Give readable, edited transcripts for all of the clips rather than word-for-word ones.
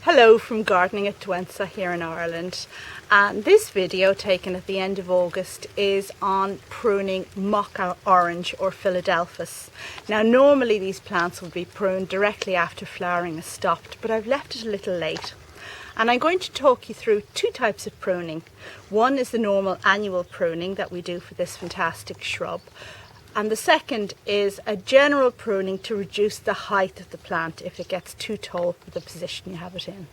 Hello from Gardening at Dwensa here in Ireland, and this video taken at the end of August is on pruning mock orange or Philadelphus. Now normally these plants would be pruned directly after flowering has stopped, but I've left it a little late. And I'm going to talk you through two types of pruning. One is the normal annual pruning that we do for this fantastic shrub. And the second is a general pruning to reduce the height of the plant if it gets too tall for the position you have it in.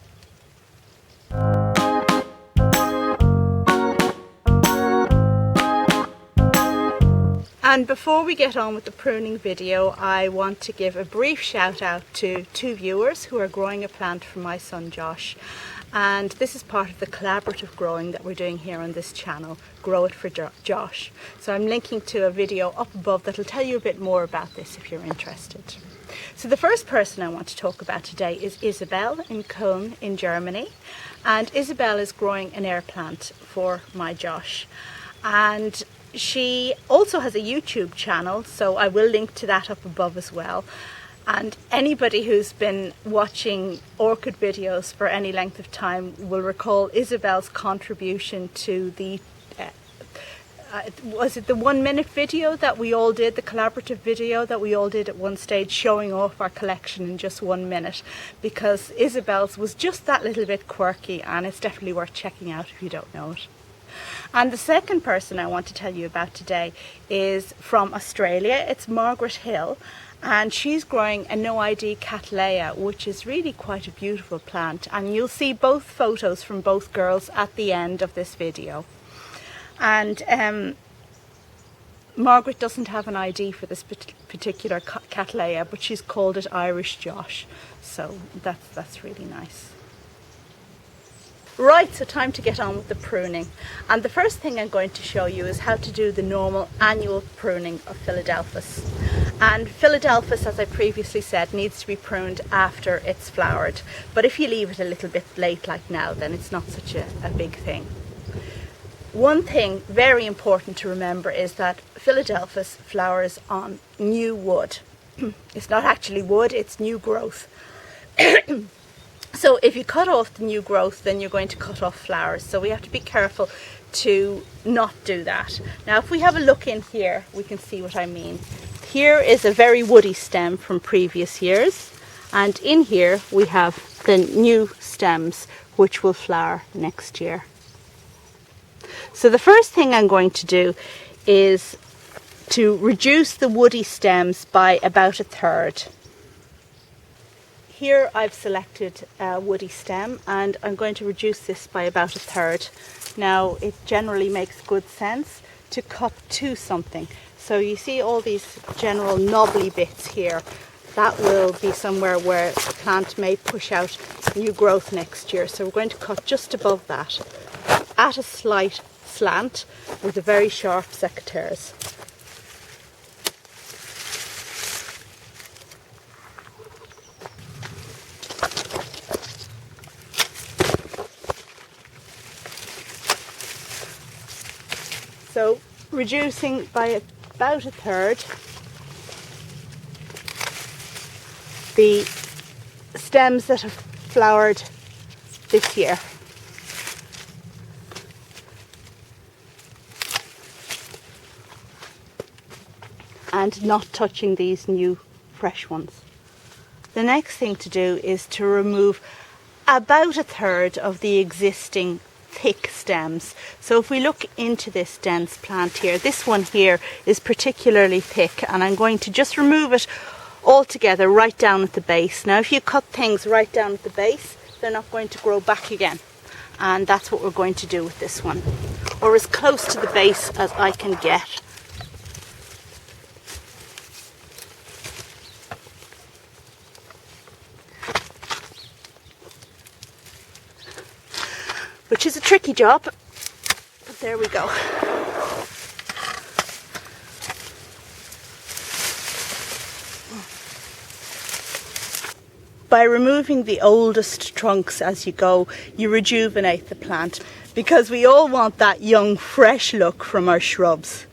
And before we get on with the pruning video, I want to give a brief shout out to two viewers who are growing a plant for my son Josh. And this is part of the collaborative growing that we're doing here on this channel, Grow It for Josh. So I'm linking to a video up above that'll tell you a bit more about this if you're interested. So the first person I want to talk about today is Isabel in Köln in Germany. And Isabel is growing an air plant for my Josh. And she also has a YouTube channel, so I will link to that up above as well. And anybody who's been watching orchid videos for any length of time will recall Isabel's contribution to the, was it the 1 minute video that we all did, the collaborative video that we all did at one stage, showing off our collection in just 1 minute, because Isabel's was just that little bit quirky, and it's definitely worth checking out if you don't know it. And the second person I want to tell you about today is from Australia. It's Margaret Hill, and she's growing a no-ID Cattleya, which is really quite a beautiful plant, and you'll see both photos from both girls at the end of this video. And Margaret doesn't have an ID for this particular Cattleya, but she's called it Irish Josh, so that's really nice. Right, so time to get on with the pruning. And the first thing I'm going to show you is how to do the normal annual pruning of Philadelphus. And Philadelphus, as I previously said, needs to be pruned after it's flowered. But if you leave it a little bit late like now, then it's not such a big thing. One thing very important to remember is that Philadelphus flowers on new wood. It's not actually wood, it's new growth. So if you cut off the new growth, then you're going to cut off flowers. So we have to be careful to not do that. Now, if we have a look in here, we can see what I mean. Here is a very woody stem from previous years. And in here, we have the new stems, which will flower next year. So the first thing I'm going to do is to reduce the woody stems by about 1/3. Here I've selected a woody stem, and I'm going to reduce this by about 1/3. Now, it generally makes good sense to cut to something. So you see all these general knobbly bits here. That will be somewhere where the plant may push out new growth next year. So we're going to cut just above that at a slight slant with a very sharp secateurs. So reducing by about 1/3 the stems that have flowered this year. And not touching these new fresh ones. The next thing to do is to remove about 1/3 of the existing thick stems. So if we look into this dense plant here, this one here is particularly thick, and I'm going to just remove it all together right down at the base. Now, if you cut things right down at the base, they're not going to grow back again, and that's what we're going to do with this one, or as close to the base as I can get. Which is a tricky job, but there we go. By removing the oldest trunks as you go, you rejuvenate the plant, because we all want that young, fresh look from our shrubs.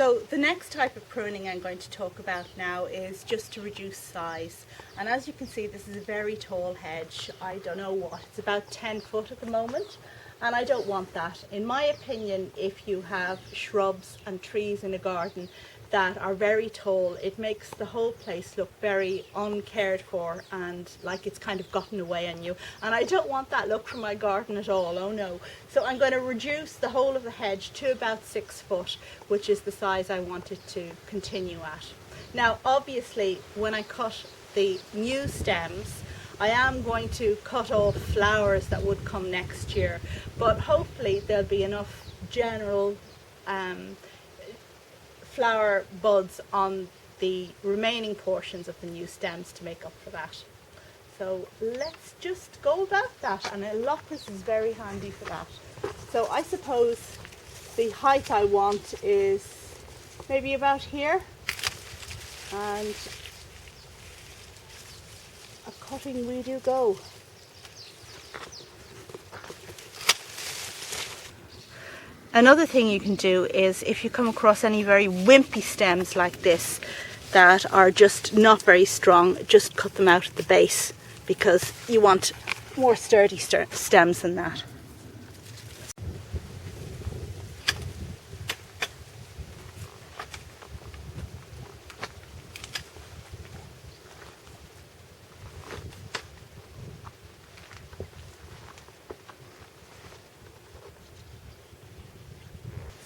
So the next type of pruning I'm going to talk about now is just to reduce size. And as you can see, this is a very tall hedge. I don't know what, it's about 10 foot at the moment. And I don't want that. In my opinion, if you have shrubs and trees in a garden that are very tall, it makes the whole place look very uncared for and like it's kind of gotten away on you. And I don't want that look from my garden at all, oh no. So I'm going to reduce the whole of the hedge to about 6 foot, which is the size I want it to continue at. Now obviously when I cut the new stems, I am going to cut off flowers that would come next year, but hopefully there'll be enough general flower buds on the remaining portions of the new stems to make up for that. So let's just go about that, and a loppers is very handy for that. So I suppose the height I want is maybe about here, and a cutting we do go. Another thing you can do is, if you come across any very wimpy stems like this that are just not very strong, just cut them out at the base, because you want more sturdy stems than that.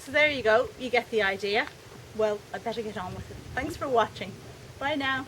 So there you go, you get the idea. Well, I better get on with it. Thanks for watching. Bye now.